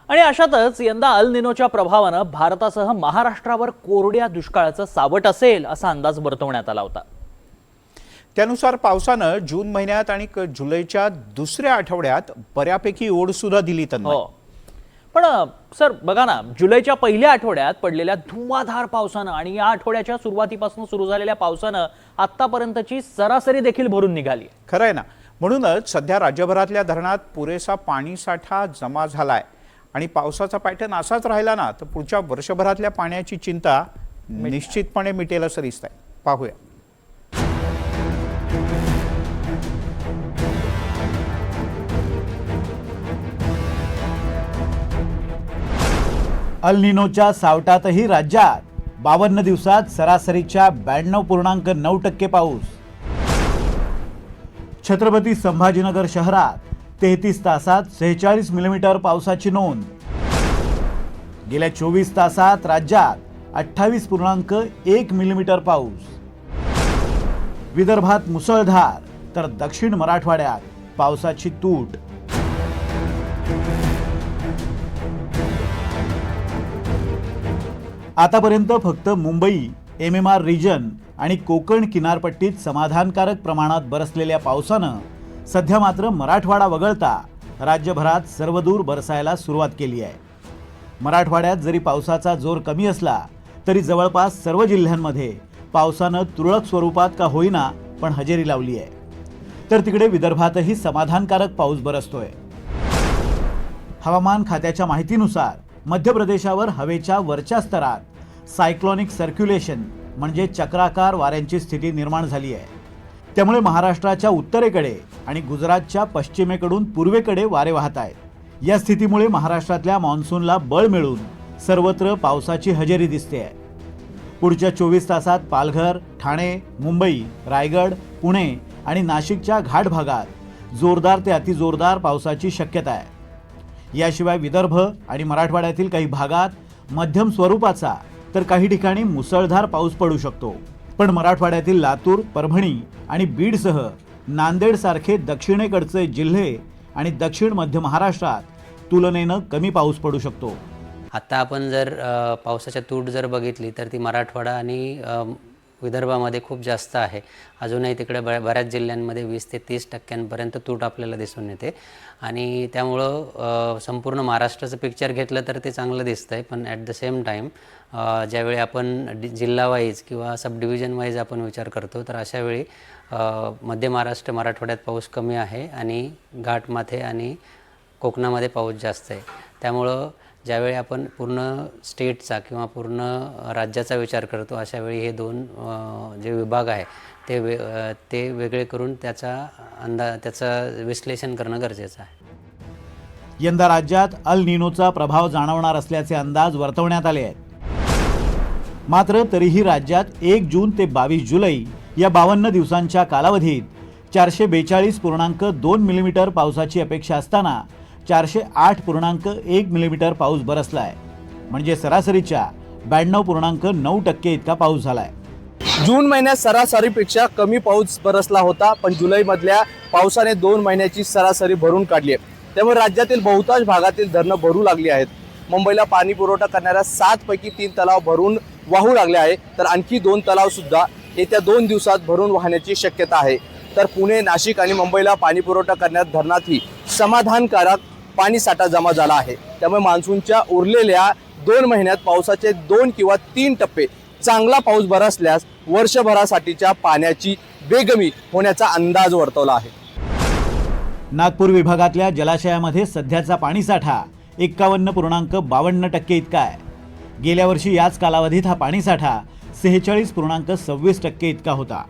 आणि अशातच यंदा अल निनोच्या प्रभावानं भारतासह महाराष्ट्रावर कोरड्या दुष्काळाचं सावट असेल असा अंदाज वर्तवण्यात आला होता। त्यानुसार पावसानं जून महिन्यात आणि जुलैच्या दुसऱ्या आठवड्यात बऱ्यापैकी ओढ सुद्धा दिली तन्मय। पण सर बघा ना, जुलैच्या पहिल्या आठवड्यात पडलेल्या धुवाधार पावसानं आणि या आठवड्याच्या सुरुवातीपासून सुरू झालेल्या पावसानं आतापर्यंतची सरासरी देखील भरून निघाली। खरंय ना, म्हणूनच सध्या राज्यभरातल्या धरणात पुरेसा पाणीसाठा जमा झालाय आणि पावसाचा पॅटर्न असाच राहिला ना तर पुढच्या वर्षभरातल्या पाण्याची चिंता निश्चितपणे मिटेल असं दिसतंय। पाहूया। अल निनोच्या सावटातही राज्यात 52 दिवसात सरासरीच्या 92.9% पाऊस। छत्रपती संभाजीनगर शहरात 33 तासात 46 मिलीमीटर पावसाची नोंद। गेल्या 24 तासात राज्यात 28.1 मिलीमीटर पाऊस। विदर्भात मुसळधार तर दक्षिण मराठवाड्यात पावसाची तूट। आतापर्यंत फक्त मुंबई, MMR रिजन आणि कोकण किनारपट्टीत समाधानकारक प्रमाणात बरसलेल्या पावसानं सध्या मात्र मराठवाडा वगळता राज्यभरात सर्वदूर बरसायला सुरुवात केली आहे। मराठवाड्यात जरी पावसाचा जोर कमी असला तरी जवळपास सर्व जिल्ह्यांमध्ये पावसानं तुरळक स्वरूपात का होईना पण हजेरी लावली आहे। तर तिकडे विदर्भातही समाधानकारक पाऊस बरसतोय। हवामान खात्याच्या माहितीनुसार मध्य प्रदेशावर हवेच्या वरच्या स्तरात सायक्लॉनिक सर्क्युलेशन म्हणजे चक्राकार वाऱ्यांची स्थिती निर्माण झाली आहे। त्यामुळे महाराष्ट्राच्या उत्तरेकडे आणि गुजरातच्या पश्चिमेकडून पूर्वेकडे वारे वाहत आहेत। या स्थितीमुळे महाराष्ट्रातल्या मान्सूनला बळ मिळून सर्वत्र पावसाची हजेरी दिसते आहे। पुढच्या 24 तासात पालघर, ठाणे, मुंबई, रायगड, पुणे आणि नाशिकच्या घाट भागात जोरदार ते अतिजोरदार पावसाची शक्यता आहे। याशिवाय विदर्भ आणि मराठवाड्यातील काही भागात मध्यम स्वरूपाचा तर काही ठिकाणी मुसळधार पाऊस पडू शकतो। पण मराठवाड्यातील लातूर, परभणी आणि बीडसह नांदेड सारखे दक्षिणेकडचे जिल्हे आणि दक्षिण मध्य महाराष्ट्रात तुलनेनं कमी पाऊस पडू शकतो। आता आपण जर पावसाच्या तूट जर बघितली तर ती मराठवाडा आणि विदर्भामध्ये खूप जास्त आहे। अजूनही तिकडे बऱ्याच जिल्ह्यांमध्ये 20 ते 30% तूट आपल्याला दिसून येते आणि त्यामुळं संपूर्ण महाराष्ट्राचं पिक्चर घेतलं तर ते चांगलं दिसतंय। पण ॲट द सेम टाईम ज्यावेळी आपण जिल्हा वाईज किंवा सब डिव्हिजन वाईज आपण विचार करतो तर अशा वेळी मध्य महाराष्ट्र, मराठवाड्यात पाऊस कमी आहे आणि घाटमाथे आणि कोकणामध्ये पाऊस जास्त आहे। त्यामुळं ज्यावेळी आपण पूर्ण स्टेटचा किंवा पूर्ण राज्याचा विचार करतो अशा वेळी हे दोन जे विभाग आहे ते वेगळे करून त्याचं विश्लेषण करणं गरजेचं आहे। यंदा राज्यात अल निनोचा प्रभाव जाणवणार असल्याचे अंदाज वर्तवण्यात आले आहेत। मात्र तरीही राज्यात 1 जून ते 22 जुलै या 52 दिवसांच्या कालावधीत 442.2 मिलीमीटर पावसाची अपेक्षा असताना 408.1 मिलीमीटर पाऊस बरसलाय, म्हणजे सरासरीच्या 92.9% इतका पाऊस झालाय। जून महिन्यात सरासरीपेक्षा कमी पाऊस बरसला होता, पण जुलैमधल्या पावसाने 2 महिन्याची सरासरी भरून काढली आहे। त्यामुळे राज्यातील बहुतांश भागातील धरणं भरू लागली आहेत। मुंबईला पाणी पुरवठा करणाऱ्या 7 पैकी 3 तलाव भरून वाहू लागले आहे, तर आणखी 2 तलाव सुद्धा येत्या 2 दिवसात भरून वाहण्याची शक्यता आहे। तर पुणे, नाशिक आणि मुंबईला पाणी पुरवठा करण्यात धरणातही समाधानकारक पाणी साठा जमा झाला आहे। त्यामुळे मान्सूनच्या उरलेल्या 2 महिन्यात पावसाचे 2 किंवा 3 टप्पे चांगला पाऊस बरसल्यास वर्षभरासाठीच्या पाण्याची बेगमी होण्याचा अंदाज वर्तवला आहे। नागपूर विभागातल्या जलाशयामध्ये सध्याचा पाणीसाठा 51.52% इतका आहे। गेल्या वर्षी याच कालावधीत हा पाणीसाठा 46.26% इतका होता।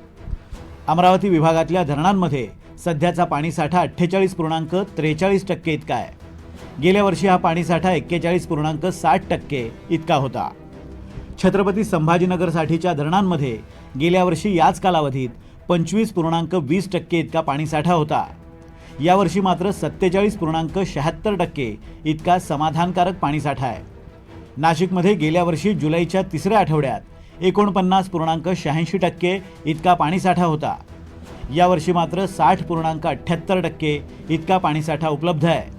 अमरावती विभागातल्या धरणांमध्ये सध्याचा पाणीसाठा 48.43% इतका आहे। गेल्या वर्षी हा पाणीसाठा 41.60% इतका होता। छत्रपती संभाजीनगरसाठीच्या धरणांमध्ये गेल्या वर्षी याच कालावधीत 25.20% इतका पाणीसाठा होता। यावर्षी मात्र 47.76% इतका समाधानकारक पाणीसाठा आहे। नाशिकमध्ये गेल्या वर्षी जुलैच्या तिसऱ्या आठवड्यात 49.86% इतका पाणीसाठा होता। यावर्षी मात्र 60.78% इतका पाणीसाठा उपलब्ध आहे।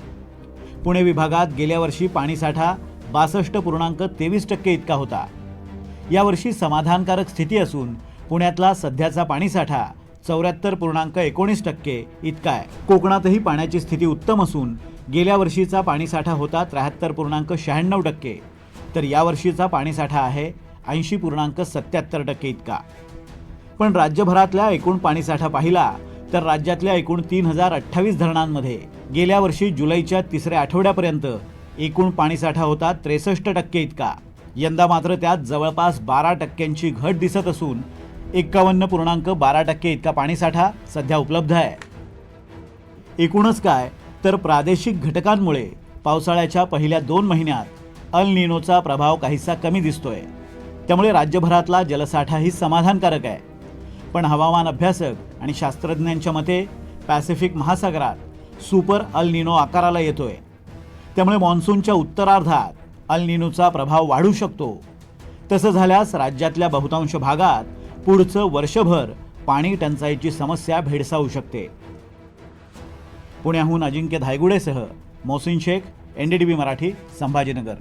पुणे विभागात गेल्या वर्षी पाणीसाठा 62.23% इतका होता. यावर्षी समाधानकारक स्थिती असून पुण्यातला सध्याचा पाणीसाठा 74.19% इतका आहे. कोकणातही पाण्याची स्थिती उत्तम असून गेल्या वर्षीचा पाणीसाठा होता 73.96%, तर यावर्षीचा पाणीसाठा आहे 80.77% इतका. पण राज्यभरातल्या एकूण पाणीसाठा पाहिला तर राज्यातल्या एकूण 3028 धरणांमध्ये गेल्या वर्षी जुलैच्या तिसऱ्या आठवड्यापर्यंत एकूण पाणीसाठा होता 63% इतका. यंदा मात्र त्यात जवळपास 12% घट दिसत असून 51.12% इतका पाणीसाठा सध्या उपलब्ध आहे. एकूणच काय तर प्रादेशिक घटकांमुळे पावसाळ्याच्या पहिल्या 2 महिन्यात अल निनोचा प्रभाव काहीसा कमी दिसतोय. त्यामुळे राज्यभरातला जलसाठाही समाधानकारक आहे. पण हवामान अभ्यासक आणि शास्त्रज्ञांच्या मते पॅसिफिक महासागरात सुपर अल निनो आकाराला येतोय. त्यामुळे मॉन्सूनच्या उत्तरार्धात अल निनोचा प्रभाव वाढू शकतो. तसं झाल्यास राज्यातल्या बहुतांश भागात पुढचं वर्षभर पाणी टंचाईची समस्या भेडसावू शकते. पुण्याहून अजिंक्य धायगुडेसह मोहसिन शेख, NDTV मराठी, संभाजीनगर.